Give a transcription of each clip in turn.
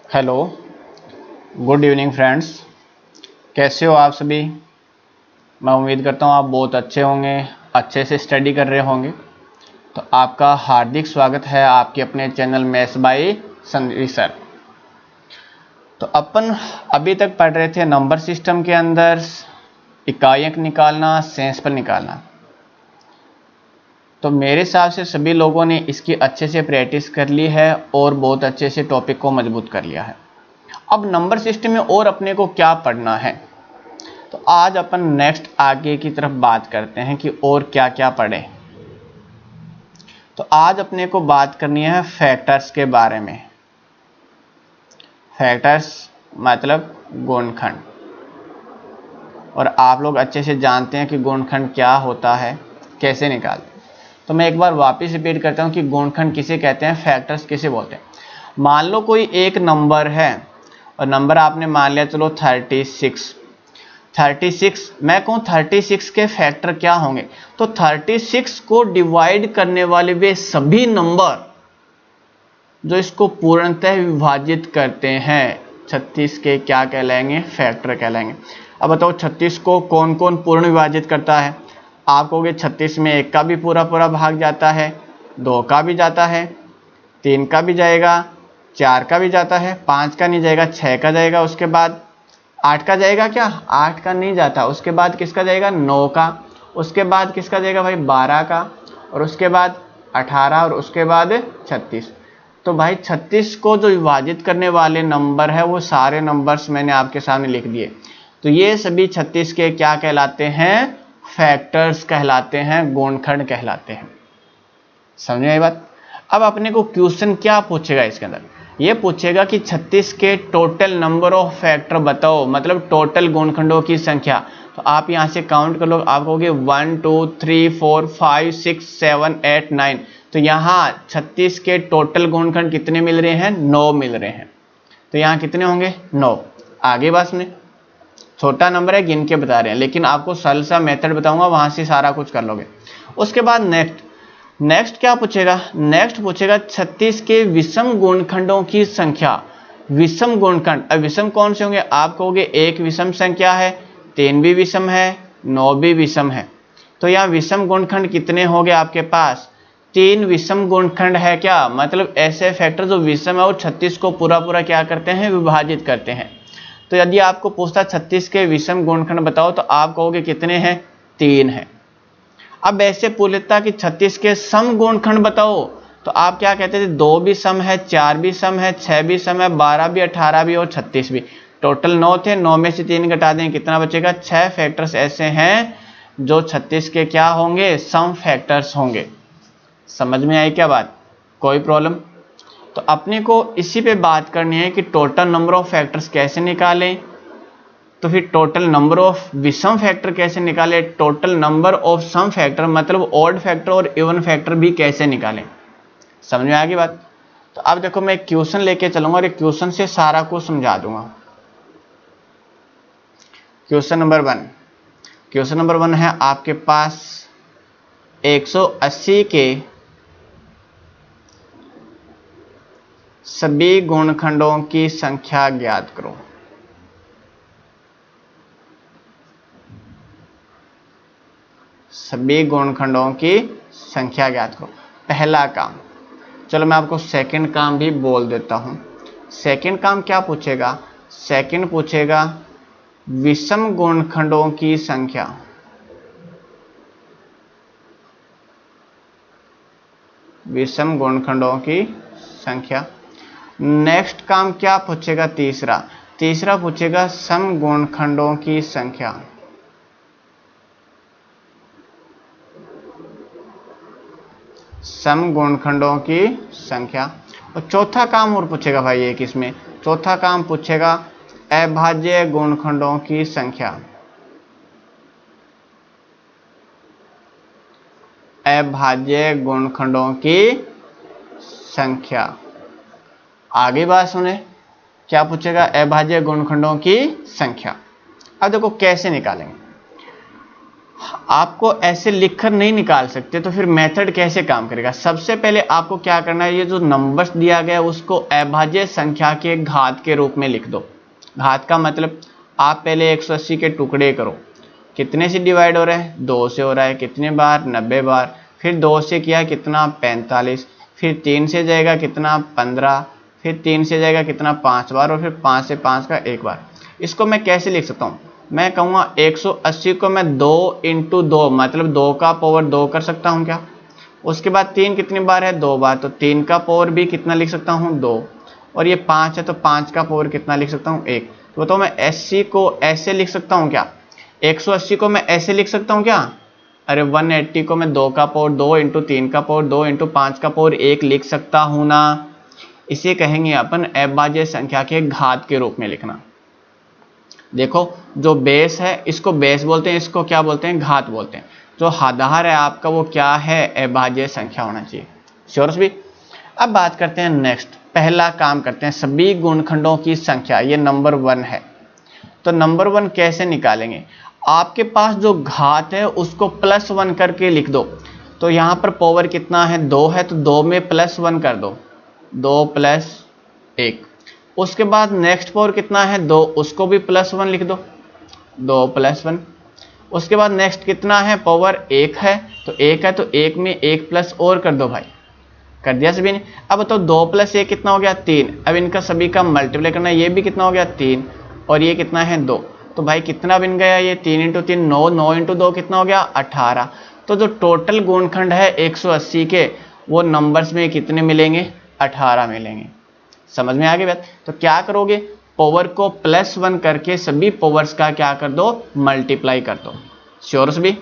Hello, good evening friends. कैसे हो आप सभी? मैं उम्मीद करता हूँ आप बहुत अच्छे होंगे, अच्छे से स्टडी कर रहे होंगे। तो आपका हार्दिक स्वागत है आपके अपने channel maths by Sandeep sir. तो अपन अभी तक पढ़ रहे थे नंबर सिस्टम के अंदर इकाइयाँ निकालना, सेंसफल निकालना। तो मेरे हिसाब से सभी लोगों ने इसकी अच्छे से प्रैक्टिस कर ली है और बहुत अच्छे से टॉपिक को मजबूत कर लिया है। अब नंबर सिस्टम में और अपने को क्या पढ़ना है, तो आज अपन नेक्स्ट आगे की तरफ बात करते हैं कि और क्या क्या पढ़े। तो आज अपने को बात करनी है फैक्टर्स के बारे में। फैक्टर्स मतलब गुणनखंड, और आप लोग अच्छे से जानते हैं कि गुणनखंड क्या होता है, कैसे निकालते हैं। तो मैं एक बार वापस रिपीट करता हूं कि गुणनखंड किसे कहते हैं, फैक्टर्स किसे बोलते हैं। मान लो कोई एक नंबर है और नंबर आपने मान लिया चलो 36। मैं कहूँ 36 के फैक्टर क्या होंगे, तो 36 को डिवाइड करने वाले वे सभी नंबर जो इसको पूर्णतः विभाजित करते हैं 36 के क्या कहलाएंगे, फैक्टर कहलाएंगे। अब बताओ 36 को कौन कौन पूर्ण विभाजित करता है। आप कहोगे 36 में 1 का भी पूरा पूरा भाग जाता है, 2 का भी जाता है, 3 का भी जाएगा, 4 का भी जाता है, 5 का नहीं जाएगा, 6 का जाएगा, उसके बाद 8 का जाएगा क्या, 8 का नहीं जाता, उसके बाद किसका जाएगा, 9 का, उसके बाद किसका जाएगा भाई 12 का, और उसके बाद 18, और उसके बाद 36। तो भाई 36 को जो विभाजित करने वाले नंबर है वो सारे नंबर्स मैंने आपके सामने लिख दिए। तो ये सभी 36 के क्या कहलाते हैं, फैक्टर्स कहलाते हैं, गुणनखंड कहलाते हैं। समझ में आई बात। अब अपने को क्वेश्चन क्या पूछेगा इसके अंदर, ये पूछेगा कि 36 के टोटल नंबर ऑफ फैक्टर बताओ, मतलब टोटल गुणनखंडों की संख्या। तो आप यहां से काउंट कर लो, आप कहोगे 1 2 3 4 5 6 7 8 9। तो यहाँ 36 के टोटल गुणनखंड कितने मिल रहे हैं, 9 मिल रहे हैं। तो यहाँ कितने होंगे, 9। आगे बात सुने, छोटा नंबर है गिन के बता रहे हैं, लेकिन आपको सरल सा मेथड बताऊंगा, वहां से सारा कुछ कर लोगे। उसके बाद नेक्स्ट क्या पूछेगा, नेक्स्ट पूछेगा 36 के विषम गुणनखंडों की संख्या। विषम गुणनखंड, अब विषम कौन से होंगे, आप कहोगे 1 विषम संख्या है, 3 भी विषम है, 9 भी विषम है। तो यहाँ विषम गुणनखंड कितने हो गए आपके पास, 3 विषम गुणनखंड है क्या, मतलब ऐसे फैक्टर जो विषम है और 36 को पूरा पूरा क्या करते हैं, विभाजित करते हैं। तो यदि आपको पूछता 36 के विषम गुणनखंड बताओ, तो आप कहोगे कितने हैं, 3 है। अब ऐसे पूछ लेता कि 36 के सम गुणनखंड बताओ, तो आप क्या कहते थे, 2 भी सम है, 4 भी सम है, 6 भी सम है, 12 भी, 18 भी और 36 भी। टोटल 9 थे, 9 में से 3 घटा दें, कितना बचेगा, 6 फैक्टर्स ऐसे हैं जो 36 के क्या होंगे, सम फैक्टर्स होंगे। समझ में आई क्या बात, कोई प्रॉब्लम। तो अपने को इसी पे बात करनी है कि टोटल नंबर ऑफ फैक्टर्स कैसे निकालें, तो फिर टोटल नंबर ऑफ विषम फैक्टर कैसे निकालें, टोटल नंबर ऑफ सम फैक्टर मतलब ऑड फैक्टर और इवन फैक्टर भी कैसे निकालें। समझ में आ गई बात। तो अब देखो मैं क्वेश्चन लेके चलूंगा और एक क्वेश्चन से सारा कुछ समझा दूंगा। क्वेश्चन नंबर 1, क्वेश्चन नंबर 1 है आपके पास 180 के सभी गुणनखंडों की संख्या ज्ञात करो। सभी गुणनखंडों की संख्या ज्ञात करो, पहला काम। चलो मैं आपको सेकंड काम भी बोल देता हूं। सेकंड काम क्या पूछेगा, सेकंड पूछेगा विषम गुणनखंडों की संख्या। विषम गुणनखंडों की संख्या। नेक्स्ट काम क्या पूछेगा, तीसरा पूछेगा सम गुणनखंडों की संख्या। सम गुणनखंडों की संख्या। और चौथा काम और पूछेगा भाई एक, इसमें चौथा काम पूछेगा अभाज्य गुणनखंडों की संख्या। अभाज्य गुणनखंडों की संख्या। आगे बात सुने, क्या पूछेगा, अभाज्य गुणनखंडों की संख्या। अब देखो कैसे निकालेंगे। आपको ऐसे लिखकर नहीं निकाल सकते, तो फिर मेथड कैसे काम करेगा? सबसे पहले आपको क्या करना है, ये जो नंबर्स दिया गया है उसको अभाज्य संख्या के घात के रूप में लिख दो। घात का मतलब आप पहले 180 के टुकड़े करो, कितने से डिवाइड हो रहा है? 2 से हो रहा है। कितने बार? 90 बार। फिर 2 से किया कितना? 45। फिर 3 से जाएगा कितना? 15। फिर 3 से जाएगा कितना? 5 बार। और फिर 5 से 5 का 1 बार। इसको मैं कैसे लिख सकता हूँ? मैं कहूँगा 180 को मैं 2 इंटू 2 मतलब 2 का पावर 2 कर सकता हूँ क्या? उसके बाद 3 कितनी बार है? 2 बार, तो 3 का पावर भी कितना लिख सकता हूँ? 2। और ये 5 है तो 5 का पावर कितना लिख सकता हूँ? 1। तो बताओ मैं 80 को ऐसे लिख सकता हूँ क्या? 180 को मैं ऐसे लिख सकता हूँ क्या? अरे 180 को मैं 2 का पावर 2 इंटू 3 का पावर 2 इंटू 5 का पावर 1 लिख सकता हूँ ना। इसे कहेंगे अपन अभाज्य संख्या के घात के रूप में लिखना। देखो जो बेस है इसको बेस बोलते हैं, इसको क्या बोलते हैं? घात बोलते हैं। जो आधार है आपका वो क्या है? अभाज्य संख्या होना चाहिए। श्योर भी। अब बात करते हैं नेक्स्ट, पहला काम करते हैं सभी गुणखंडों की संख्या, ये नंबर 1 है। तो नंबर 1 कैसे निकालेंगे? आपके पास जो घात है उसको +1 करके लिख दो। तो यहाँ पर पावर कितना है? 2 है, तो 2 में +1 कर दो, 2 + 1। उसके बाद नेक्स्ट पावर कितना है? 2, उसको भी +1 लिख दो, 2 + 1। उसके बाद नेक्स्ट कितना है? पावर 1 है, तो 1 है तो 1 में 1 प्लस और कर दो भाई। कर दिया सभी ने? अब बताओ 2 + 1 कितना हो गया? 3। अब इनका सभी का मल्टीप्लाई करना है, ये भी कितना हो गया? 3। और ये कितना है? 2। तो भाई कितना बन गया ये? 3 इंटू 3 9, 9 इंटू 2 कितना हो गया? 18। तो जो टोटल गुणखंड है 180 के, वो नंबर्स में कितने मिलेंगे? 18 मिलेंगे। समझ में आ गई बात? तो क्या करोगे? पावर को +1 करके सभी पावर्स का क्या कर दो? मल्टीप्लाई कर दो। श्योर भी।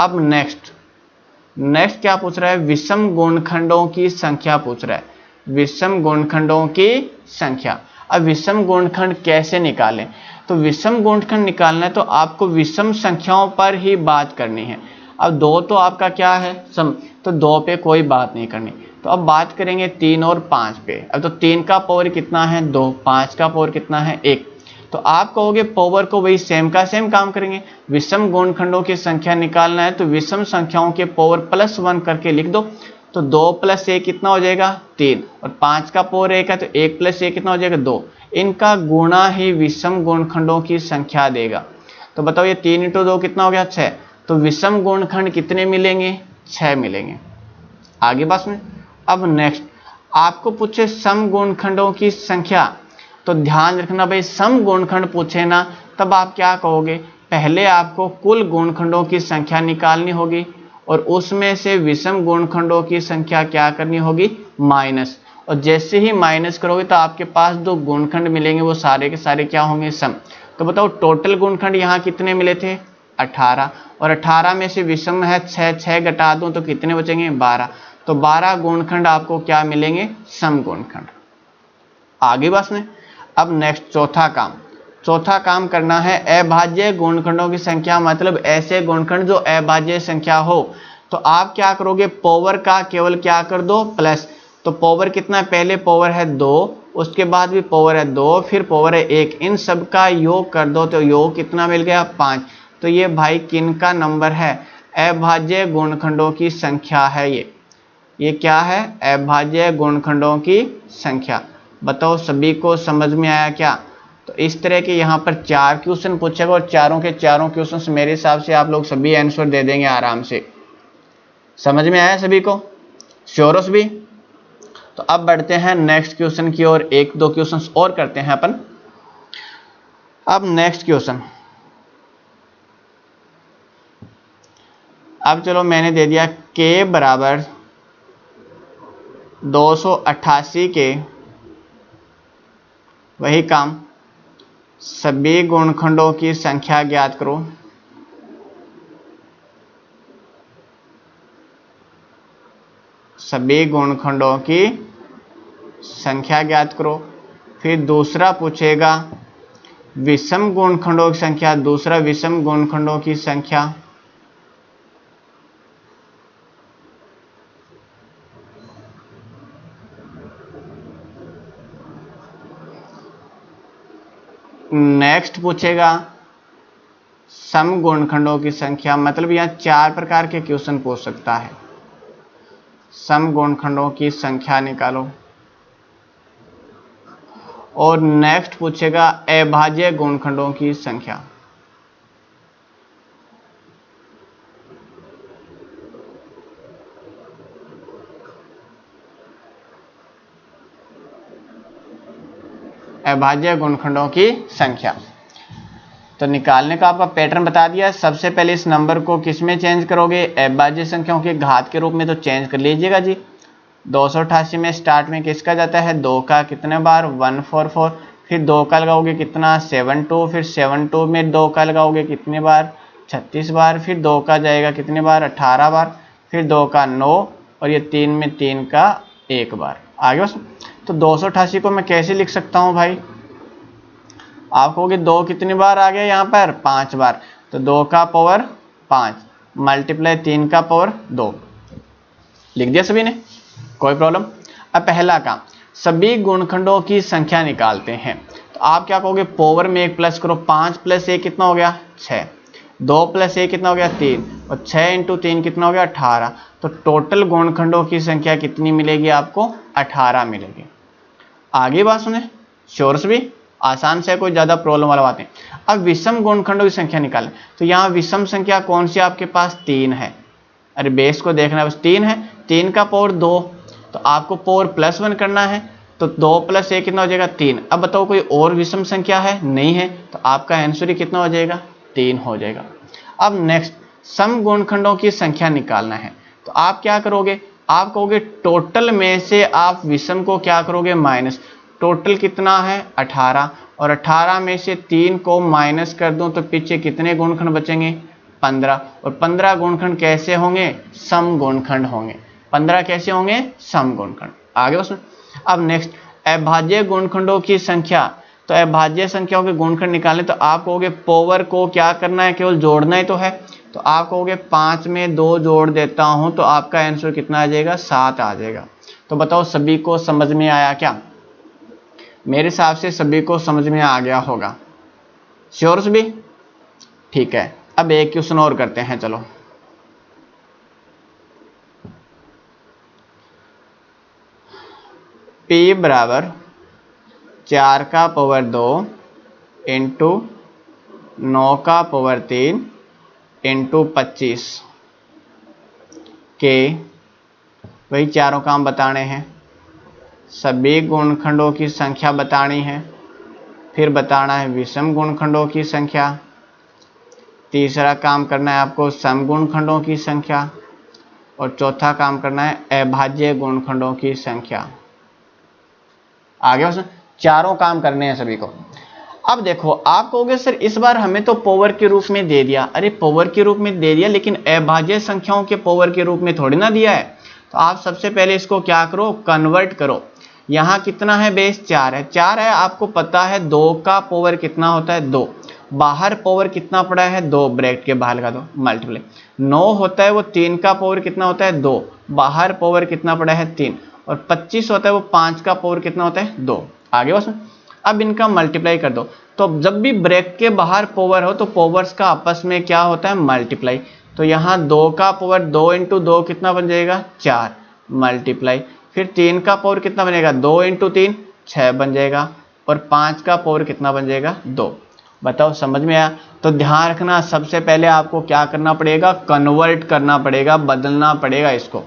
अब नेक्स्ट क्या पूछ रहा है? विषम गुणखंडों की संख्या पूछ रहा है। विषम गुणखंडों की संख्या। अब विषम गुणखंड कैसे निकालें? तो विषम गुणखंड निकालना है तो आपको विषम संख्याओं पर ही बात करनी है। अब 2 तो आपका क्या है? सम, तो 2 पे कोई बात नहीं करनी। तो अब बात करेंगे 3 और 5 पे। अब तो 3 का पावर कितना है? 2। 5 का पावर कितना है? 1। तो आप कहोगे पावर को वही सेम का सेम काम करेंगे। विषम गुणखंडों की संख्या निकालना है तो विषम संख्याओं के पावर +1 करके लिख दो। तो 2 + 1 कितना हो जाएगा? 3। और 5 का पावर 1 है तो 1 + 1 कितना हो जाएगा? 2। इनका गुणा ही विषम गुणखंडों की संख्या देगा। तो बताओ ये 3 इंटू 2 कितना हो गया? 6। तो विषम गुणखंड कितने मिलेंगे? 6 मिलेंगे। आगे बात में। अब नेक्स्ट आपको पूछे सम गुणखंडों की संख्या, तो ध्यान रखना भाई सम गुणखंड पूछे ना तब आप क्या कहोगे? पहले आपको कुल गुणखंडों की संख्या निकालनी होगी और उसमें से विषम गुणखंडों की संख्या क्या करनी होगी? माइनस। और जैसे ही माइनस करोगे तो आपके पास जो गुणखंड मिलेंगे वो सारे के सारे क्या होंगे? सम। तो बताओ टोटल गुणखंड यहाँ कितने मिले थे? 18। और 18 में से विषम है 6, 6 घटा दूं तो कितने बचेंगे? 12। तो 12 गुणखंड आपको क्या मिलेंगे? सम गुणखंड। आगे बस में। अब नेक्स्ट चौथा काम करना है अभाज्य गुणखंडों की संख्या, मतलब ऐसे गुणखंड जो अभाज्य संख्या हो। तो आप क्या करोगे? पावर का केवल क्या कर दो? प्लस। तो पावर कितना है? पहले पावर है 2, उसके बाद भी पावर है 2, फिर पावर है 1। इन सब का योग कर दो तो योग कितना मिल गया? 5। तो ये भाई किन का नंबर है? अभाज्य गुणखंडों की संख्या है ये क्या है? अभाज्य गुणखंडों की संख्या। बताओ सभी को समझ में आया क्या? तो इस तरह के यहाँ पर 4 क्वेश्चन पूछेगा और चारों के चारों क्वेश्चन मेरे हिसाब से आप लोग सभी आंसर दे देंगे आराम से। समझ में आया सभी को? श्योरस भी। तो अब बढ़ते हैं नेक्स्ट क्वेश्चन की ओर, 1-2 क्वेश्चन और करते हैं अपन। अब नेक्स्ट क्वेश्चन, अब चलो मैंने दे दिया k बराबर 288 के, वही काम सभी गुणखंडों की संख्या ज्ञात करो। सभी गुणखंडों की संख्या ज्ञात करो। फिर दूसरा पूछेगा विषम गुणखंडों की संख्या, दूसरा विषम गुणखंडों की संख्या। नेक्स्ट पूछेगा सम गुणनखंडों की संख्या, मतलब यहाँ 4 प्रकार के क्वेश्चन पूछ सकता है। सम गुणनखंडों की संख्या निकालो, और नेक्स्ट पूछेगा अभाज्य गुणनखंडों की संख्या। अभाज्य गुणनखंडों की संख्या तो निकालने का आपका पैटर्न बता दिया। सबसे पहले इस नंबर को किस में चेंज करोगे, अभाज्य संख्याओं के घात के रूप में तो चेंज कर लीजिएगा जी। 288 में स्टार्ट में किसका जाता है, 2 का कितने बार, 144, फिर 2 का लगाओगे कितना, 72, फिर 72 में 2 का लगाओगे कितने बार, 36 बार, फिर 2 का जाएगा कितने बार, 18 बार, फिर 2 का 9, और ये 3 में 3 का 1 बार। आगे बस। तो 288 को मैं कैसे लिख सकता हूँ भाई, आप कहोगे 2 कितनी बार आ गया यहाँ पर, 5 बार, तो 2 का पावर 5 मल्टीप्लाई 3 का पावर 2, लिख दिया सभी ने, कोई प्रॉब्लम। अब पहला काम, सभी गुणनखंडों की संख्या निकालते हैं। तो आप क्या कहोगे, पावर में 1 प्लस करो, 5 प्लस 1 कितना हो गया, 6, 2 प्लस 1 कितना हो गया, 3, और 6 इंटू 3 कितना हो गया, 18। तो टोटल गुणनखंडों की संख्या कितनी मिलेगी आपको, 18 मिलेगी। आगे बात सुने, श्योर से भी आसान से, कोई ज्यादा प्रॉब्लम वाला बात नहीं। अब विषम गुणनखंडों की संख्या निकालें। तो यहाँ विषम संख्या कौन सी आपके पास, 3 है। अरे बेस को देखना है, बस 3 है, 3 का पावर 2, तो आपको पावर +1 करना है, तो 2 प्लस 1 कितना हो जाएगा, 3। अब बताओ कोई और विषम संख्या है, नहीं है, तो आपका आंसर ही कितना हो जाएगा, 3 हो जाएगा। अब नेक्स्ट, सम गुणनखंडों की संख्या निकालना है। तो आप क्या करोगे, आप कहोगे टोटल में से आप विषम को क्या करोगे, माइनस। टोटल कितना है, 18, और 18 में से 3 को माइनस कर दूं तो पीछे कितने गुणनखंड बचेंगे, 15, और 15 गुणनखंड कैसे होंगे, सम गुणनखंड होंगे। 15 कैसे होंगे, सम गुणनखंड। आगे बस। अब नेक्स्ट, अभाज्य गुणनखंडों की संख्या। तो अभाज्य संख्याओं के गुणनखंड निकालने, तो आप कहोगे पावर को क्या करना है, केवल जोड़ना ही तो है। तो आप कहोगे 5 में 2 जोड़ देता हूं, तो आपका आंसर कितना आ जाएगा, 7 आ जाएगा। तो बताओ सभी को समझ में आया क्या, मेरे हिसाब से सभी को समझ में आ गया होगा, श्योर सभी, ठीक है। अब एक क्वेश्चन और करते हैं, चलो। P बराबर 4 का पावर 2 इंटू 9 का पावर 3 इंटू 25 के, वही चारों काम बताने हैं। सभी गुणनखंडों की संख्या बतानी है, फिर बताना है विषम गुणनखंडों की संख्या, तीसरा काम करना है आपको सम गुणनखंडों की संख्या, और चौथा काम करना है अभाज्य गुणनखंडों की संख्या। आगे बस, चारों काम करने हैं सभी को। अब देखो, आप कहोगे सर इस बार हमें तो पावर के रूप में दे दिया। अरे पावर के रूप में दे दिया, लेकिन अभाज्य संख्याओं के पावर के रूप में थोड़ी ना दिया है। तो आप सबसे पहले इसको क्या करो, कन्वर्ट करो। यहाँ कितना है, बेस 4 है, 4 है, आपको पता है 2 का पावर कितना होता है, 2, बाहर पावर कितना पड़ा है, 2, ब्रैकेट के बाहर लगा दो, मल्टीप्लाई 9 होता है वो 3 का पावर कितना होता है, 2, बाहर पावर कितना पड़ा है, 3, और 25 होता है वो 5 का पावर कितना होता है, 2। आगे बस। अब इनका मल्टीप्लाई कर दो। तो जब भी ब्रैकेट के बाहर पावर हो तो पावर्स का आपस में क्या होता है, मल्टीप्लाई। तो यहाँ 2 का पावर 2 इंटू 2 कितना बन जाएगा, 4, मल्टीप्लाई, फिर 3 का पावर कितना बनेगा, 2 इंटू 3 6 बन जाएगा, और 5 का पावर कितना बन जाएगा, 2। बताओ समझ में आया। तो ध्यान रखना, सबसे पहले आपको क्या करना पड़ेगा, कन्वर्ट करना पड़ेगा, बदलना पड़ेगा इसको,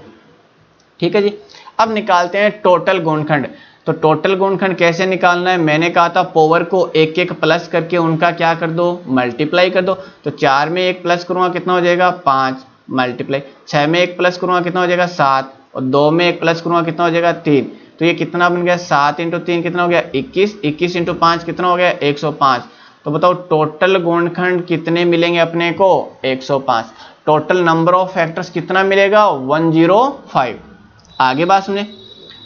ठीक है जी। अब निकालते हैं टोटल गुणनखंड। तो टोटल गुणनखंड कैसे निकालना है, मैंने कहा था पावर को एक एक प्लस करके उनका क्या कर दो, मल्टीप्लाई कर दो। तो 4 में 1 प्लस करूंगा कितना हो जाएगा, 5, मल्टीप्लाई, 6 में 1 प्लस करूंगा कितना हो जाएगा, 7, और 2 में 1 प्लस करूंगा कितना हो जाएगा, 3। तो ये कितना बन गया, 7 इंटू 3 कितना हो गया, 21, 21 इंटू 5 कितना हो गया, 105। तो बताओ टोटल गुणनखंड कितने मिलेंगे अपने को, 105। टोटल नंबर ऑफ फैक्टर्स कितना मिलेगा, 105। आगे बात सुने।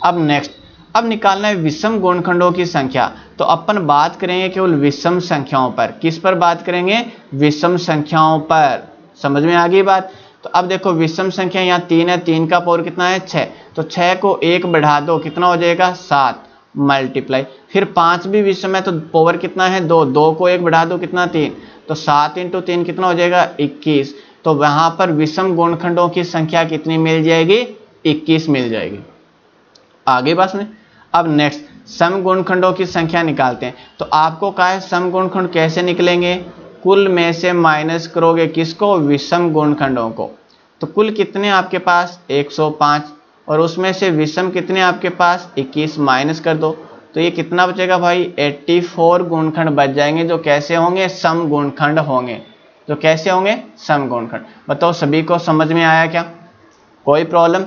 अब नेक्स्ट, अब निकालना है विषम गुणनखंडों की संख्या। तो अपन बात करेंगे केवल विषम संख्याओं पर। किस पर बात करेंगे, विषम संख्याओं पर। समझ में आ गई बात। तो अब देखो विषम संख्या यहाँ 3 है, 3 का पावर कितना है, 6। तो 6 को 1 बढ़ा दो कितना हो जाएगा, 7, मल्टीप्लाई, फिर 5 भी विषम है तो पावर कितना है, 2, 2 को 1 बढ़ा दो कितना, 3। तो 7 × 3 कितना हो जाएगा 21। तो वहां पर विषम गुणनखंडों की संख्या कितनी मिल जाएगी 21 मिल जाएगी। आगे बात सुने। अब नेक्स्ट सम गुणनखंडों की संख्या निकालते हैं। तो आपको कहा है सम गुणनखंड कैसे निकलेंगे, कुल में से माइनस करोगे किसको, विषम गुणनखंडों को। तो कुल कितने आपके पास 105 और उसमें से विषम कितने आपके पास 21, माइनस कर दो। तो ये कितना बचेगा भाई 84 गुणनखंड बच जाएंगे, जो कैसे होंगे सम गुणनखंड होंगे, जो कैसे होंगे सम गुणनखंड। बताओ सभी को समझ में आया क्या, कोई प्रॉब्लम।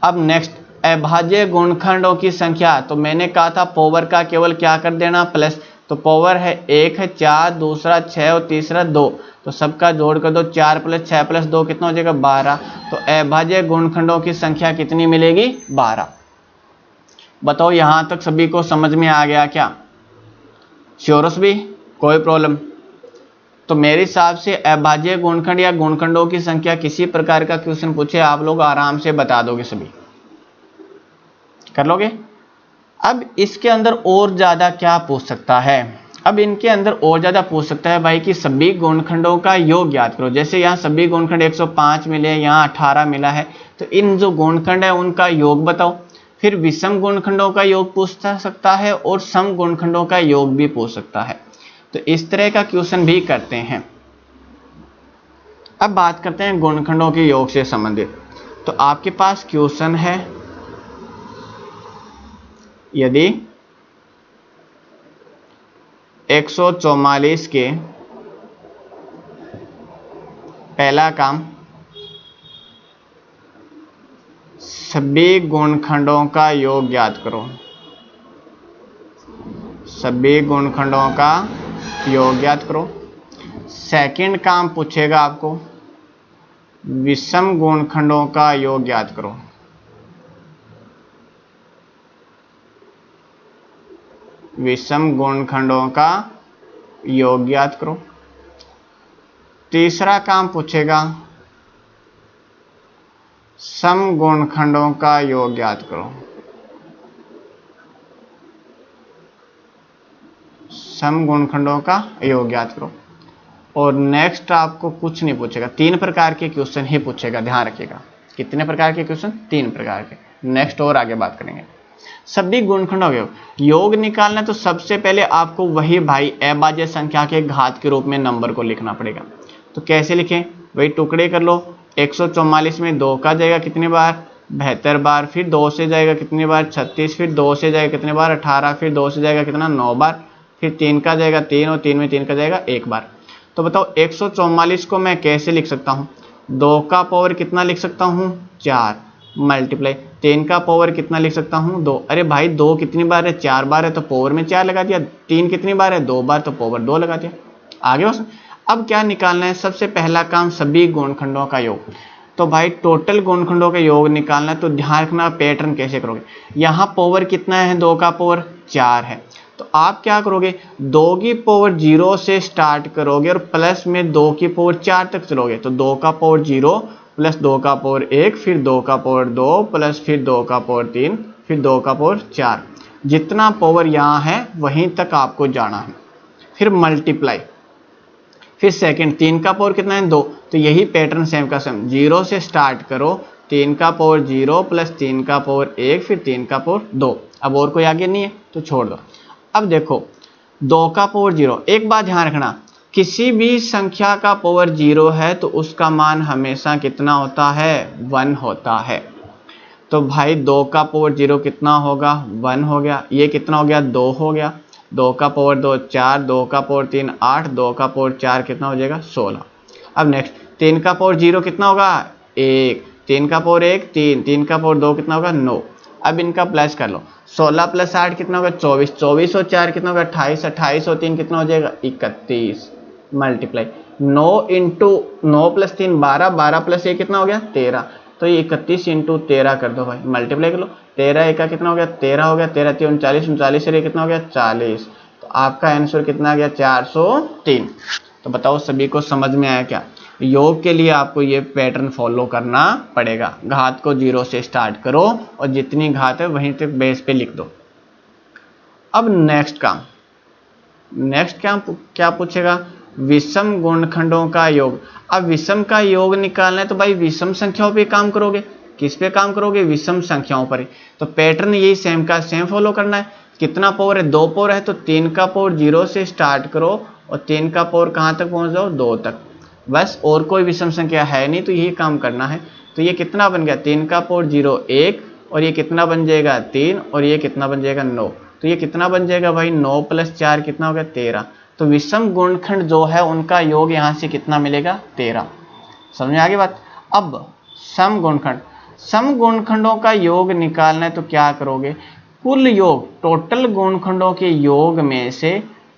अब नेक्स्ट अभाज्य गुणनखंडों की संख्या। तो मैंने कहा था पावर का केवल क्या कर देना प्लस। तो पावर है 1 है 4, दूसरा 6 और तीसरा 2। तो सबका जोड़ कर दो 4 + 6 + 2 कितना हो जाएगा 12। तो अभाज्य गुणनखंडों की संख्या कितनी मिलेगी 12। बताओ यहां तक सभी को समझ में आ गया क्या, श्योरस भी, कोई प्रॉब्लम। तो मेरे हिसाब से अभाज्य गुणनखंड या गुणनखंडों की संख्या किसी प्रकार का क्वेश्चन पूछे आप लोग आराम से बता दोगे, सभी कर लोगे। अब इसके अंदर और ज्यादा क्या पूछ सकता है, अब इनके अंदर और ज्यादा पूछ सकता है भाई कि सभी गुणनखंडों का योग ज्ञात करो। जैसे यहाँ सभी गुणनखंड 105 मिले, यहाँ 18 मिला है, तो इन जो गुणनखंड है उनका योग बताओ। फिर विषम गुणनखंडों का योग पूछ सकता है और सम गुणनखंडों का योग भी पूछ सकता है। तो इस तरह का क्वेश्चन भी करते हैं। अब बात करते हैं गुणनखंडों के योग से संबंधित। तो आपके पास क्वेश्चन है, यदि 144 के पहला काम सभी गुणनखंडों का योग ज्ञात करो, सभी गुणनखंडों का योग ज्ञात करो। सेकंड काम पूछेगा आपको विषम गुणनखंडों का योग ज्ञात करो, विषम गुणनखंडों का योग ज्ञात करो। तीसरा काम पूछेगा सम गुणनखंडों का योग ज्ञात करो, सम गुणनखंडों का योग ज्ञात करो। और नेक्स्ट आपको कुछ नहीं पूछेगा, 3 प्रकार के क्वेश्चन ही पूछेगा, ध्यान रखिएगा। कितने प्रकार के क्वेश्चन, 3 प्रकार के। नेक्स्ट और आगे बात करेंगे। सभी गुणनखंडों के योग निकालना, तो सबसे पहले आपको वही भाई अभाज्य संख्या के घात के रूप में नंबर को लिखना पड़ेगा। तो कैसे लिखें, वही टुकड़े कर लो। 144 में 2 का जाएगा कितने बार 72 बार, फिर 2 से जाएगा कितने बार 36, फिर 2 से जाएगा कितने बार 18, फिर 2 से जाएगा कितना 9 बार, फिर 3 का जाएगा 3 और 3 में 3 का जाएगा 1 बार। तो बताओ 144 को मैं कैसे लिख सकता हूँ, 2 का पावर कितना लिख सकता हूँ 4 मल्टीप्लाई 3 का पावर कितना लिख सकता हूँ 2। अरे भाई 2 कितनी बार है 4 बार है, तो पावर में 4 लगा दिया। 3 कितनी बार है 2 बार, तो पावर 2 लगा दिया। आगे बस अब क्या निकालना है, सबसे पहला काम सभी गुणनखंडों का योग। तो भाई टोटल गुणनखंडों का योग निकालना है, तो ध्यान रखना पैटर्न कैसे करोगे। यहाँ पावर कितना है 2 का पावर 4 है, तो आप क्या करोगे 2 की पावर 0 से स्टार्ट करोगे और प्लस में 2 की पावर 4 तक चलोगे। तो 2 का पावर 0 प्लस 2 का पावर 1, फिर 2 का पावर 2 प्लस फिर 2 का पावर 3, फिर 2 का पावर 4। जितना पावर यहाँ है वहीं तक आपको जाना है। फिर मल्टीप्लाई, फिर सेकंड 3 का पावर कितना है 2, तो यही पैटर्न सेम का सेम 0 से स्टार्ट करो। 3 का पावर 0 प्लस 3 का पावर 1, फिर 3 का पावर 2। अब और कोई आगे नहीं है तो छोड़ दो। अब देखो 2 का पावर 0, एक बात ध्यान रखना, किसी भी संख्या का पावर 0 है तो उसका मान हमेशा कितना होता है 1 होता है। तो भाई 2 का पावर 0 कितना होगा 1 हो गया, ये कितना हो गया 2 हो गया, 2 का पावर 2 4, 2 का पावर 3 8, 2 का पावर 4 कितना हो जाएगा 16। अब नेक्स्ट 3 का पावर 0 कितना होगा 1, 3 का पावर 1 3, 3 का पावर 2 कितना होगा 9। अब इनका प्लस कर लो, 16 + 8 कितना होगा 24, 24 और 4 कितना होगा 28, 28 और 3 कितना हो जाएगा 31 मल्टीप्लाई 9 × 9 + 3 12, 12 + 1 कितना हो गया 13। तो ये 31 × 13 कर दो भाई, मल्टीप्लाई कर लो। 13 1 का कितना हो गया 13 हो गया, 13 3 39, 39 से कितना हो गया 40। तो आपका आंसर कितना आ गया 403। तो बताओ सभी को समझ में आया क्या। योग के लिए आपको ये पैटर्न फॉलो करना पड़ेगा। घात को 0 से स्टार्ट करो और जितनी घात है वहीं तक बेस पे लिख दो। अब नेक्स्ट काम क्या पूछेगा, विषम गुणनखंडों का योग। अब विषम का योग निकालना है तो भाई विषम संख्याओं पे काम करोगे। किस पे काम करोगे? विषम संख्याओं पर। तो पैटर्न यही सेम का सेम फॉलो करना है। कितना पावर है? 2 पावर है, तो 3 का पावर 0 से स्टार्ट करो और 3 का पावर कहाँ तक पहुँच जाओ? 2 तक। बस और कोई विषम संख्या है नहीं, तो यही काम करना है। तो ये कितना बन गया? 3 का पावर 0 1, और ये कितना बन जाएगा? 3, और ये कितना बन जाएगा? 9। तो ये कितना बन जाएगा भाई? 9 + 4 कितना हो गया? 13। तो विषम गुणनखंड जो है उनका योग यहाँ से कितना मिलेगा? 13। समझ में आ गई बात? अब सम गुणनखंड, सम गुणनखंडों का योग निकालना है तो क्या करोगे? कुल योग, टोटल गुणनखंडों के योग में से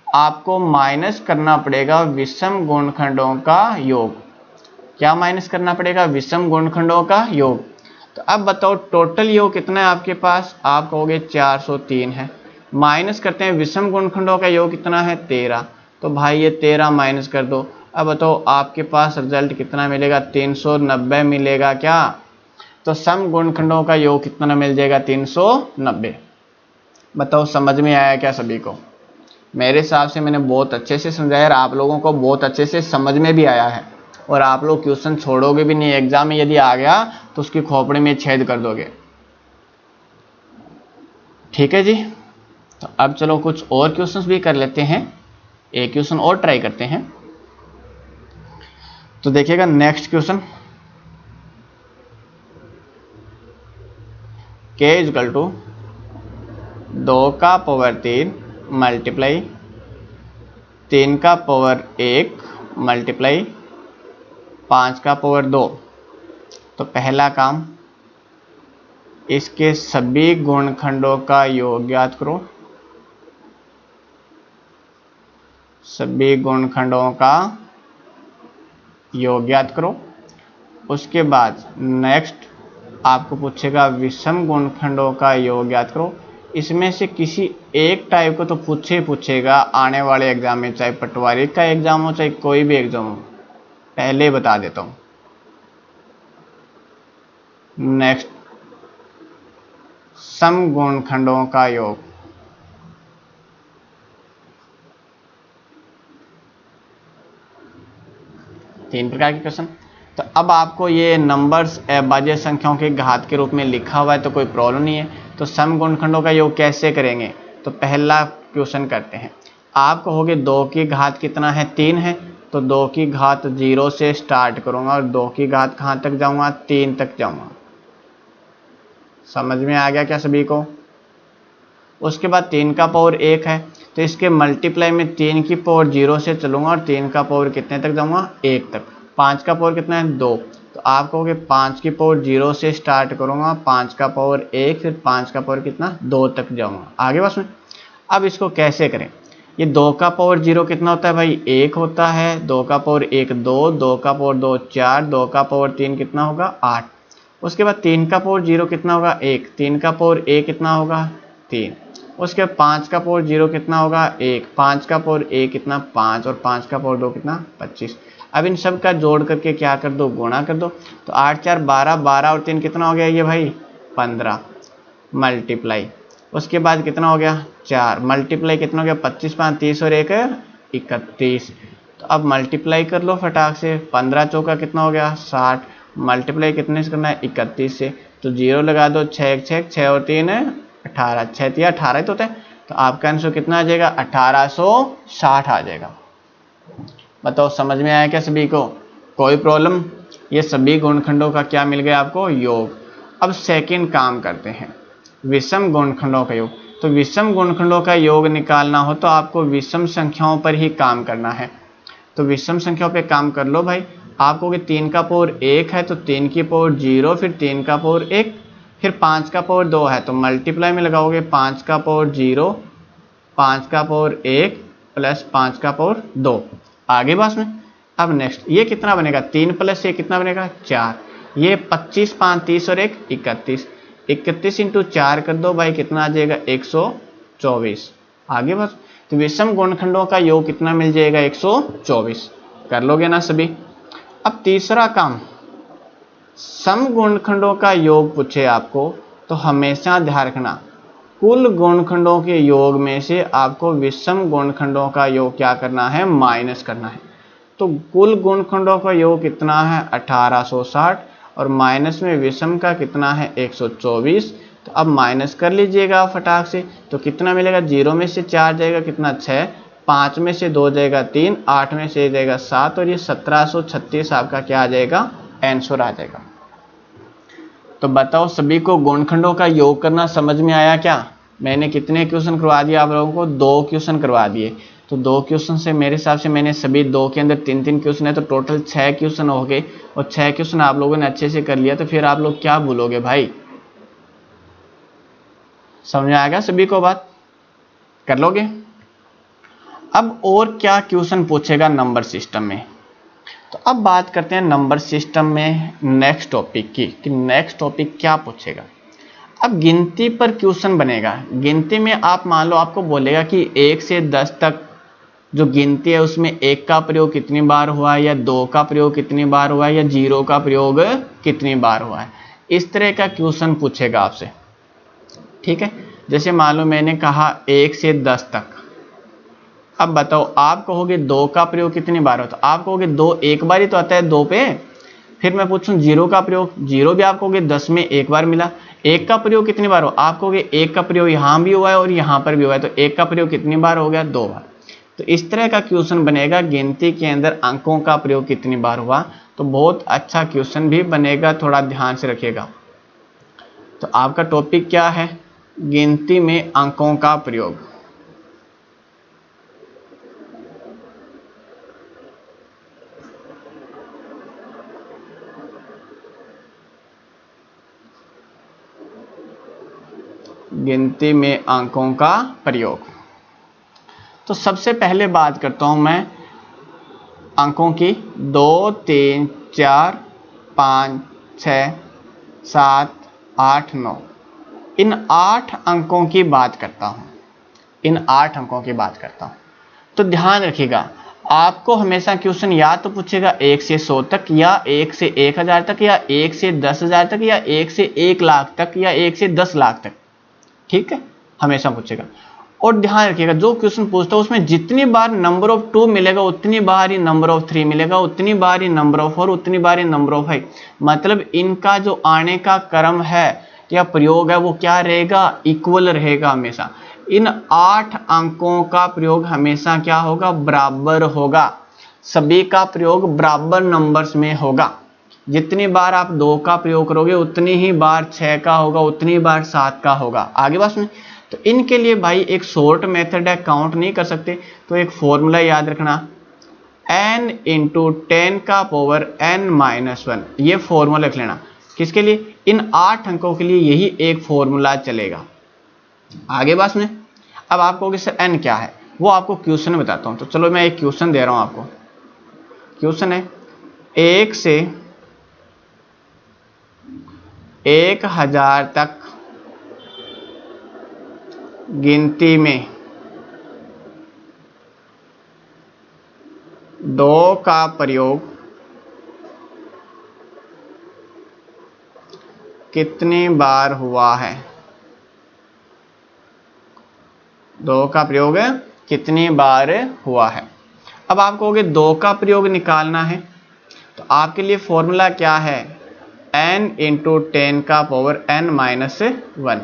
आपको माइनस करना पड़ेगा विषम गुणनखंडों का योग। क्या माइनस करना पड़ेगा? विषम गुणनखंडों का योग। तो अब बताओ टोटल योग कितना है आपके पास? आप कहोगे 403 है। माइनस करते हैं विषम गुणनखंडों का योग कितना है? 13। तो भाई ये 13 माइनस कर दो। अब बताओ आपके पास रिजल्ट कितना मिलेगा? 390 मिलेगा क्या? तो सम गुणनखंडों का योग कितना मिल जाएगा? 390। बताओ समझ में आया क्या सभी को? मेरे हिसाब से मैंने बहुत अच्छे से समझाया और आप लोगों को बहुत अच्छे से समझ में भी आया है, और आप लोग क्वेश्चन छोड़ोगे भी नहीं। एग्जाम में यदि आ गया तो उसकी खोपड़ी में छेद कर दोगे। ठीक है जी। तो अब चलो कुछ और क्वेश्चंस भी कर लेते हैं। एक क्वेश्चन और ट्राई करते हैं। तो देखिएगा नेक्स्ट क्वेश्चन, k = 2 का पावर 3 मल्टीप्लाई 3 का पावर 1 मल्टीप्लाई 5 का पावर 2। तो पहला काम, इसके सभी गुणनखंडों का योग ज्ञात करो। सभी गुणनखंडों का योग ज्ञात करो। उसके बाद नेक्स्ट आपको पूछेगा विषम गुणनखंडों का योग ज्ञात करो। इसमें से किसी एक टाइप को तो पूछेगा आने वाले एग्जाम में, चाहे पटवारी का एग्जाम हो चाहे कोई भी एग्जाम हो, पहले बता देता हूं। नेक्स्ट, सम गुणनखंडों का योग। तीन प्रकार के क्वेश्चन। तो अब आपको ये नंबर्स अभाज्य संख्याओं के घात के रूप में लिखा हुआ है तो कोई प्रॉब्लम नहीं है। तो सम गुणनखंडों का योग कैसे करेंगे? तो पहला क्वेश्चन करते हैं। आप कहोगे 2 की घात कितना है? 3 है। तो 2 की घात 0 से स्टार्ट करूंगा और 2 की घात कहाँ तक जाऊंगा? 3 तक जाऊंगा। समझ में आ गया क्या सभी को? उसके बाद 3 का पावर 1 है, तो इसके मल्टीप्लाई में 3 की पावर 0 से चलूंगा और 3 का पावर कितने तक जाऊंगा? 1 तक। 5 का पावर कितना है? 2। तो आप कहोगे 5 की पावर 0 से स्टार्ट करूंगा, 5 का पावर 1, फिर 5 का पावर कितना? 2 तक जाऊंगा। आगे बस में। अब इसको कैसे करें? ये 2 का पावर 0 कितना होता है भाई? 1 होता है। 2 का पावर 1 2, 2 का पावर 2 4, 2 का पावर 3 कितना होगा? 8। उसके बाद 3 का पावर 0 कितना होगा? 1। 3 का पावर 1 कितना होगा? 3। उसके 5 का पावर 0 कितना होगा? 1। 5 का पावर 1 कितना? 5, और 5 का पावर 2 कितना? 25। अब इन सब का जोड़ करके क्या कर दो? गुणा कर दो। तो 8 4 12, 12 और 3 कितना हो गया ये भाई? 15 मल्टीप्लाई। उसके बाद कितना हो गया? 4 मल्टीप्लाई कितना हो गया? 25 5 30 और 1 31। तो अब मल्टीप्लाई कर लो फटाक से। 15 चौका कितना हो गया? 60। मल्टीप्लाई कितने से करना है? 31 से। तो 0 लगा दो। 6 6 6 और 3 18, 6 3 18 तो होता है। तो आपका आंसर कितना आ जाएगा? 1860 आ जाएगा। बताओ समझ में आया क्या सभी को? कोई प्रॉब्लम? ये सभी गुणनखंडों का क्या मिल गया आपको? योग। अब सेकंड काम करते हैं, विषम गुणनखंडों का योग। तो विषम गुणनखंडों का योग निकालना हो तो आपको विषम संख्याओं पर ही काम करना है। तो विषम संख्याओं पे काम कर लो भाई। आप कहोगे 3 का पावर 1 है, तो 3 की पावर 0, फिर 3 का पावर 1, फिर 5 का पावर 2 है, तो मल्टीप्लाई में लगाओगे 5 का पावर 0, 5 का पावर 1 प्लस 5 का पावर 2। आगे बस में। अब नेक्स्ट ये कितना बनेगा? 3 प्लस ये कितना बनेगा? 4। ये 25 5 30 और 1 31। 31 इंटू 4 कर दो भाई, कितना आ जाएगा? 124। आगे बस। तो विषम गुणनखंडों का योग कितना मिल जाएगा? 124। कर लोगे ना सभी? अब तीसरा काम, सम गुणनखंडों का योग पूछे आपको तो हमेशा ध्यान रखना, कुल गुणनखंडों के योग में से आपको विषम गुणनखंडों का योग क्या करना है? माइनस करना है। तो कुल गुणनखंडों का योग कितना है 1860 और माइनस में विषम का कितना है 124। तो अब माइनस कर लीजिएगा फटाक से, तो कितना मिलेगा 0 में से 4 जाएगा कितना 6, 5 में से 2 जाएगा 3, 8 में से जाएगा 7 और ये 1736 आपका क्या आ जाएगा आंसर आ जाएगा। तो बताओ सभी को गुणनखंडों का योग करना समझ में आया क्या? मैंने कितने क्वेश्चन करवा दिए आप लोगों को? 2 क्वेश्चन करवा दिए। तो 2 क्वेश्चन से मेरे हिसाब से मैंने सभी 2 के अंदर 3-3 क्वेश्चन है, तो टोटल 6 क्वेश्चन हो गए और 6 क्वेश्चन आप लोगों ने अच्छे से कर लिया, तो फिर आप लोग क्या भूलोगे भाई? समझ में आएगा सभी को? बात कर लोगे? अब और क्या क्वेश्चन पूछेगा नंबर सिस्टम में? तो अब बात करते हैं नंबर सिस्टम में नेक्स्ट टॉपिक की, कि नेक्स्ट टॉपिक क्या पूछेगा। अब गिनती पर क्वेश्चन बनेगा। गिनती में आप मान लो आपको बोलेगा कि 1 से 10 तक जो गिनती है उसमें 1 का प्रयोग कितनी बार हुआ है, या 2 का प्रयोग कितनी बार हुआ है, या 0 का प्रयोग कितनी बार हुआ है। इस तरह का क्वेश्चन पूछेगा आपसे, ठीक है। जैसे मान लो मैंने कहा 1 से 10 तक। अब बताओ आप कहोगे 2 का प्रयोग कितनी बार होता है? आप कहोगे 2 एक बार ही तो आता है 2 पे। फिर मैं पूछूं 0 का प्रयोग, 0 भी आप कहोगे 10 में एक बार मिला। 1 का प्रयोग कितनी बार हो? आप कहोगे 1 का प्रयोग यहाँ भी हुआ है और यहाँ पर भी हुआ है, तो 1 का प्रयोग कितनी बार हो गया? 2 बार। तो इस तरह का क्वेश्चन बनेगा, गिनती के अंदर अंकों का प्रयोग कितनी बार हुआ। तो बहुत अच्छा क्वेश्चन भी बनेगा, थोड़ा ध्यान से रखिएगा। तो आपका टॉपिक क्या है? गिनती में अंकों का प्रयोग। गिनती में अंकों का प्रयोग। तो सबसे पहले बात करता हूं मैं अंकों की। 2, 3, 4, 5, 6, 7, 8, 9, इन 8 अंकों की बात करता हूं। इन 8 अंकों की बात करता हूं। तो ध्यान रखिएगा, आपको हमेशा क्वेश्चन या तो पूछेगा 1 से 100 तक, या 1 से 1000 तक, या 1 से 10,000 तक, या 1 से 1 लाख तक, या 1 से 10 लाख तक, ठीक है, हमेशा पूछेगा। और ध्यान रखिएगा जो क्वेश्चन पूछता है उसमें जितनी बार नंबर ऑफ 2 मिलेगा उतनी बार ही नंबर ऑफ 3 मिलेगा, उतनी बार ही नंबर ऑफ 4, उतनी बार ही नंबर ऑफ 5। मतलब इनका जो आने का क्रम है या प्रयोग है वो क्या रहेगा? इक्वल रहेगा हमेशा। इन 8 अंकों का प्रयोग हमेशा क्या होगा? बराबर होगा। सभी का प्रयोग बराबर नंबर्स में होगा। जितनी बार आप 2 का प्रयोग करोगे उतनी ही बार 6 का होगा, उतनी बार 7 का होगा। आगे बात सुनिए। तो इनके लिए भाई एक शॉर्ट मेथड है, काउंट नहीं कर सकते, तो एक फॉर्मूला याद रखना, n इंटू 10 का पावर n-1। ये फॉर्मूला लिख लेना। किसके लिए? इन 8 अंकों के लिए यही एक फॉर्मूला चलेगा। आगे बात सुनिए। अब आप कहोगे सर n क्या है? वो आपको क्वेश्चन में बताता हूं। तो चलो मैं एक क्वेश्चन दे रहा हूं आपको। क्वेश्चन है 1 से 1000 तक गिनती में 2 का प्रयोग कितनी बार हुआ है? 2 का प्रयोग कितनी बार हुआ है? अब आप कहोगे 2 का प्रयोग निकालना है, तो आपके लिए फॉर्मूला क्या है? n इंटू 10 का पावर n-1।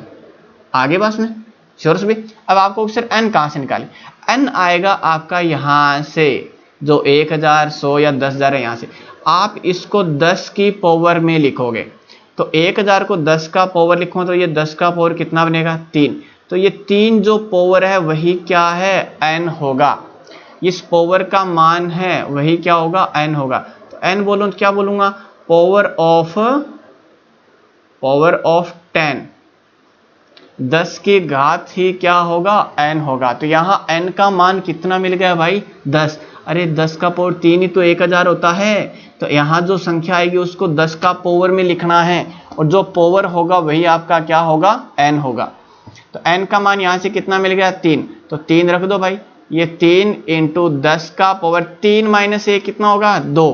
आगे बात में श्योर से भी। अब आपको सर n कहां से निकालें? n आएगा आपका यहां से, जो 1000, 100 या 10,000 है यहां से। आप इसको 10 की पावर में लिखोगे, तो 1000 को 10 का पावर लिखो तो ये 10 का पावर कितना बनेगा? 3। तो ये 3 जो पावर है वही क्या है? n होगा। इस पावर का मान है वही क्या होगा? n होगा। तो n बोलूं तो क्या बोलूंगा? Power of 10। 10 की घात ही क्या होगा? n होगा। तो यहाँ n का मान कितना मिल गया भाई? 10। अरे 10 का पावर 3 ही तो 1000 होता है। तो यहाँ जो संख्या आएगी उसको 10 का पावर में लिखना है, और जो पावर होगा वही आपका क्या होगा? n होगा। तो n का मान यहाँ से कितना मिल गया? 3। तो 3 रख दो भाई। ये 3 इंटू 10 का पावर 3 माइनस 1 कितना होगा? 2।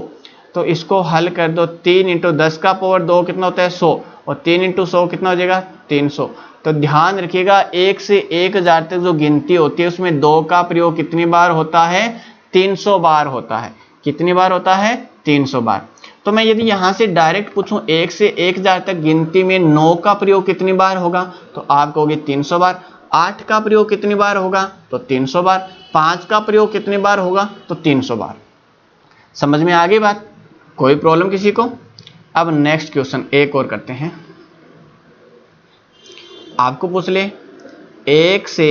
तो इसको हल कर दो। 3 इंटू 10 का पावर 2 कितना होता है? 100। और 3 इंटू 100 कितना हो जाएगा? 300। तो ध्यान रखिएगा 1 से 1000 तक जो गिनती होती है उसमें 2 का प्रयोग कितनी बार होता है? 300 बार होता है। कितनी बार होता है? 300 बार। तो मैं यदि यहां से डायरेक्ट पूछूं 1 से 1000 तक गिनती में 9 का प्रयोग कितनी बार होगा, तो आप कहोगे 300 बार। 8 का प्रयोग कितनी बार होगा, तो 300 बार। 5 का प्रयोग कितनी बार होगा, तो 300 बार। समझ में आ गई बात? कोई प्रॉब्लम किसी को? अब नेक्स्ट क्वेश्चन एक और करते हैं। आपको पूछ ले 1 से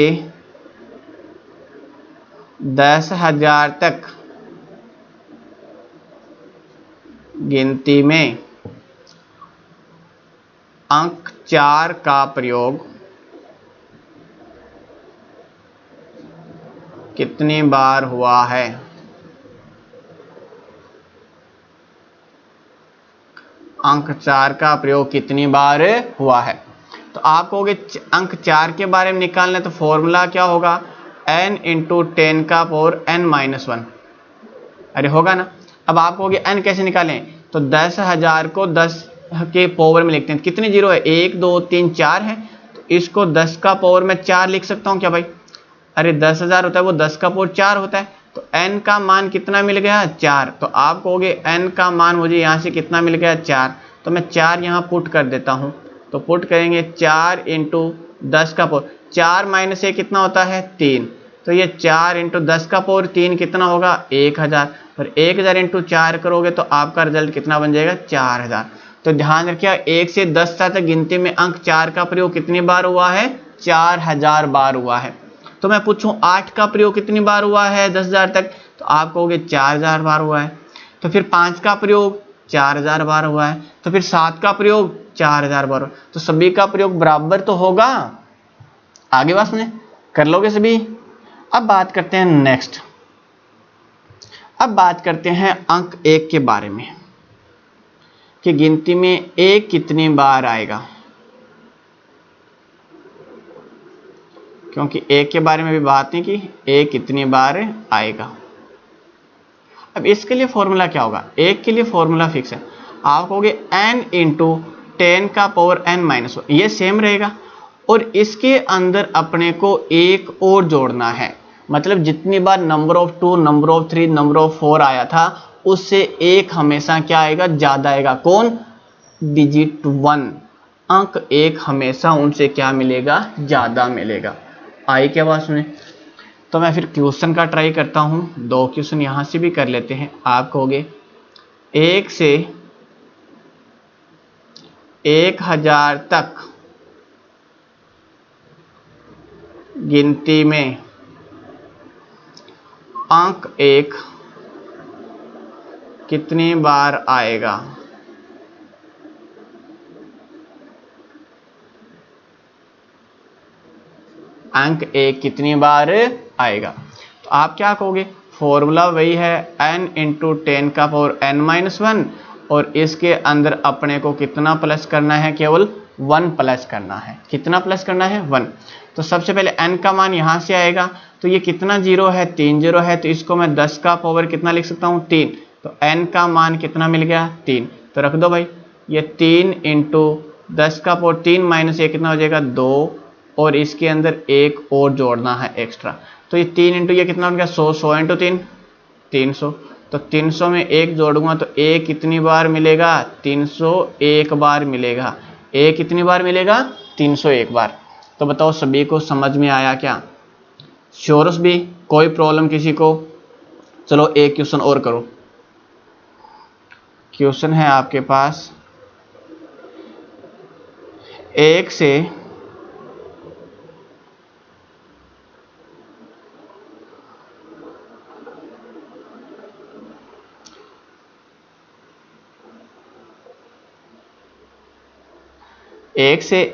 10,000 तक गिनती में अंक 4 का प्रयोग कितनी बार हुआ है? अंक 4 का प्रयोग कितनी बार हुआ है? तो आप कहोगे अंक 4 के बारे में निकालना है, तो फॉर्मूला क्या होगा? n इंटू 10 का पावर n-1। अरे होगा ना। अब आप कहोगे n कैसे निकालें, तो 10,000 को 10 के पावर में लिखते हैं। कितने जीरो है? 1 2 3 4 है, तो इसको 10 का पावर में 4 लिख सकता हूं क्या भाई? अरे 10,000 होता है वो 10 का पावर 4 होता है, तो n का मान कितना मिल गया? 4। तो आप कहोगे n का मान मुझे यहाँ से कितना मिल गया? 4। तो मैं 4 यहाँ पुट कर देता हूँ। तो पुट करेंगे 4 इंटू 10 का पावर 4 माइनस 1 कितना होता है? 3। तो ये 4 इंटू 10 का पावर 3 कितना होगा? 1000। और 1000 इंटू 4 करोगे तो आपका रिजल्ट कितना बन जाएगा? 4000। तो ध्यान रखिए 1 से 10 तक गिनती में अंक 4 का प्रयोग कितनी बार हुआ है? 4000 बार हुआ है। तो मैं पूछूं 8 का प्रयोग कितनी बार हुआ है 10,000 तक, तो आप कहोगे 4000 बार हुआ है। तो फिर 5 का प्रयोग 4000 बार हुआ है। तो फिर 7 का प्रयोग 4000 बार हुआ। तो सभी का प्रयोग बराबर तो होगा। आगे बात सुने, कर लोगे सभी। अब बात करते हैं नेक्स्ट। अब बात करते हैं अंक 1 के बारे में कि गिनती में 1 कितनी बार आएगा, क्योंकि 1 के बारे में भी बात नहीं की, 1 कितनी बार आएगा। अब इसके लिए फॉर्मूला क्या होगा? 1 के लिए फॉर्मूला फिक्स है। आप कहोगे n इंटू 10 का पावर n-1, ये सेम रहेगा। और इसके अंदर अपने को एक और जोड़ना है, मतलब जितनी बार number of 2, number of 3, number of 4 आया था उससे एक हमेशा क्या आएगा? ज्यादा आएगा। कौन? डिजिट 1। अंक 1 हमेशा उनसे क्या मिलेगा? ज्यादा मिलेगा। आई क्या बात सुने? तो मैं फिर क्वेश्चन का ट्राई करता हूं। 2 क्वेश्चन यहां से भी कर लेते हैं। आप कहोगे 1 से 1000 तक गिनती में अंक 1 कितनी बार आएगा? अंक 1 कितनी बार आएगा? तो आप क्या कहोगे? फॉर्मूला वही है n इंटू 10 का पावर n-1, और इसके अंदर अपने को कितना प्लस करना है? केवल 1 प्लस करना है। कितना प्लस करना है? 1। तो सबसे पहले n का मान यहां से आएगा, तो ये कितना जीरो है? 3 जीरो है, तो इसको मैं 10 का पावर कितना लिख सकता हूँ? 3। तो n का मान कितना मिल गया? 3। तो रख दो भाई, ये 3 इंटू 10 का पावर 3 माइनस 1 कितना हो जाएगा? 2। और इसके अंदर एक और जोड़ना है एक्स्ट्रा, तो ये 3 इंटू ये कितना हो गया? 100। 100 इंटू 3 300। तो 300 में 1 जोड़ूंगा तो 1 कितनी बार मिलेगा? 301 बार मिलेगा। 1 कितनी बार मिलेगा? 301 बार। तो बताओ सभी को समझ में आया क्या? श्योरस भी? कोई प्रॉब्लम किसी को? चलो एक क्वेश्चन और करो। क्वेश्चन है आपके पास 1 से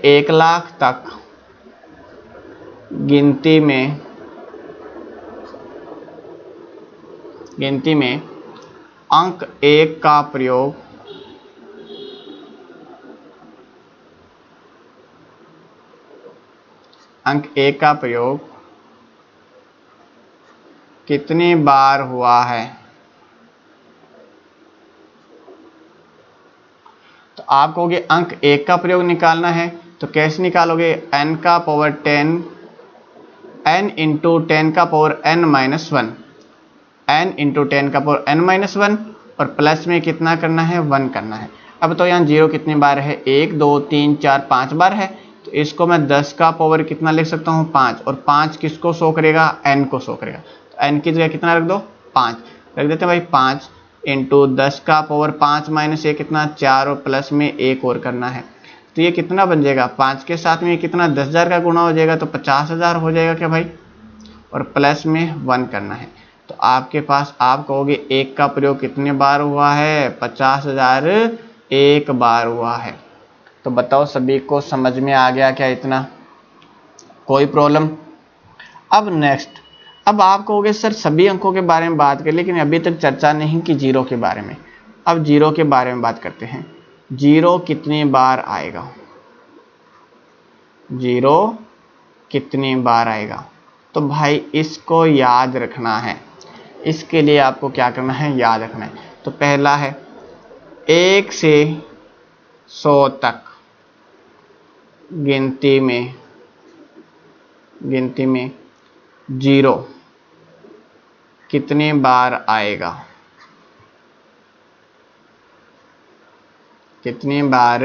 1 लाख तक गिनती में अंक 1 का प्रयोग कितनी बार हुआ है? तो आप कहोगे अंक 1 का प्रयोग निकालना है, तो कैसे निकालोगे? n का पावर 10, n इंटू 10 का पावर n-1। n इंटू 10 का पावर n-1 और प्लस में कितना करना है 1 करना है। अब तो यहाँ 0 कितनी बार है 1 2 3 4 5 बार है, तो इसको मैं 10 का पावर कितना लिख सकता हूँ 5, और 5 किसको शो करेगा n को शो करेगा, तो n की जगह कितना रख दो 5 रख देते हैं भाई। 5 इंटू 10 का पावर 5 माइनस 1 कितना 4 और प्लस में 1 और करना है, तो ये कितना बन जाएगा 5 के साथ में कितना 10,000 का गुणा हो जाएगा तो 50,000 हो जाएगा क्या भाई, और प्लस में 1 करना है। तो आपके पास आप कहोगे 1 का प्रयोग कितने बार हुआ है 50,000 1 बार हुआ है। तो बताओ सभी को समझ में आ गया क्या इतना, कोई प्रॉब्लम? अब नेक्स्ट, अब आप कहोगे सर सभी अंकों के बारे में बात कर, लेकिन अभी तक चर्चा नहीं की जीरो के बारे में। अब जीरो के बारे में बात करते हैं। जीरो कितनी बार आएगा, जीरो कितनी बार आएगा, तो भाई इसको याद रखना है। इसके लिए आपको क्या करना है, याद रखना है। तो पहला है 1 से 100 तक गिनती में जीरो कितनी बार आएगा, कितनी बार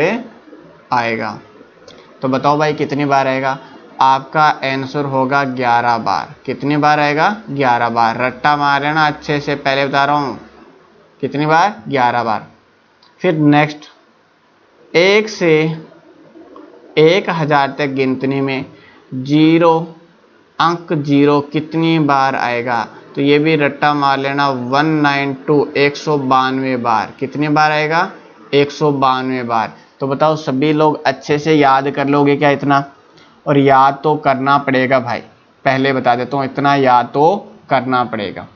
आएगा, तो बताओ भाई कितनी बार आएगा। आपका आंसर होगा 11 बार। कितनी बार आएगा 11 बार। रट्टा मार लेना अच्छे से, पहले बता रहा हूं कितनी बार 11 बार। फिर नेक्स्ट 1 से 1000 तक गिनती में जीरो अंक जीरो कितनी बार आएगा, तो ये भी रट्टा मार लेना 192 192 बार। कितनी बार आएगा 192 बार। तो बताओ सभी लोग अच्छे से याद कर लोगे क्या इतना, और याद तो करना पड़ेगा भाई, पहले बता देता हूँ इतना याद तो करना पड़ेगा।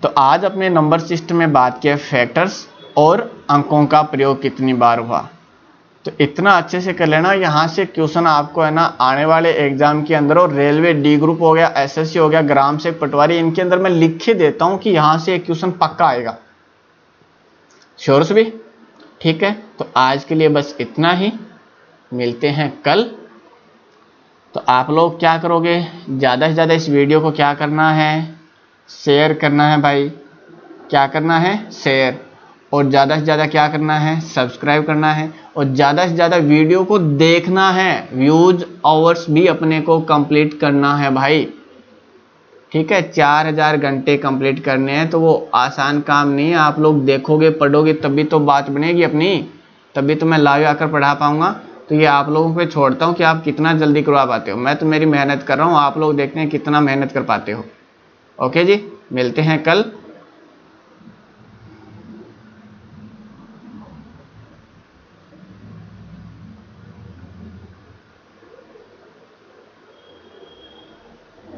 तो आज अपने नंबर सिस्टम में बात किया फैक्टर्स और अंकों का प्रयोग कितनी बार हुआ, तो इतना अच्छे से कर लेना। यहाँ से क्वेश्चन आपको है ना आने वाले एग्जाम के अंदर, और रेलवे डी ग्रुप हो गया, एसएससी हो गया, ग्राम सेवक पटवारी, इनके अंदर मैं लिख के देता हूँ कि यहाँ से एक क्वेश्चन पक्का आएगा। श्योर से भी ठीक है। तो आज के लिए बस इतना ही, मिलते हैं कल। तो आप लोग क्या करोगे, ज़्यादा से ज़्यादा इस वीडियो को क्या करना है, शेयर करना है भाई। क्या करना है, शेयर। और ज़्यादा से ज़्यादा क्या करना है, सब्सक्राइब करना है। और ज़्यादा से ज़्यादा वीडियो को देखना है, व्यूज आवर्स भी अपने को कंप्लीट करना है भाई। ठीक है, 4000 घंटे कंप्लीट करने हैं, तो वो आसान काम नहीं है। आप लोग देखोगे पढ़ोगे तभी तो बात बनेगी अपनी, तभी तो मैं लाइव आकर पढ़ा पाऊंगा। तो ये आप लोगों पे छोड़ता हूँ कि आप कितना जल्दी करवा पाते हो। मैं तो मेरी मेहनत कर रहा हूँ, आप लोग देखते हैं कितना मेहनत कर पाते हो। ओके जी, मिलते हैं कल।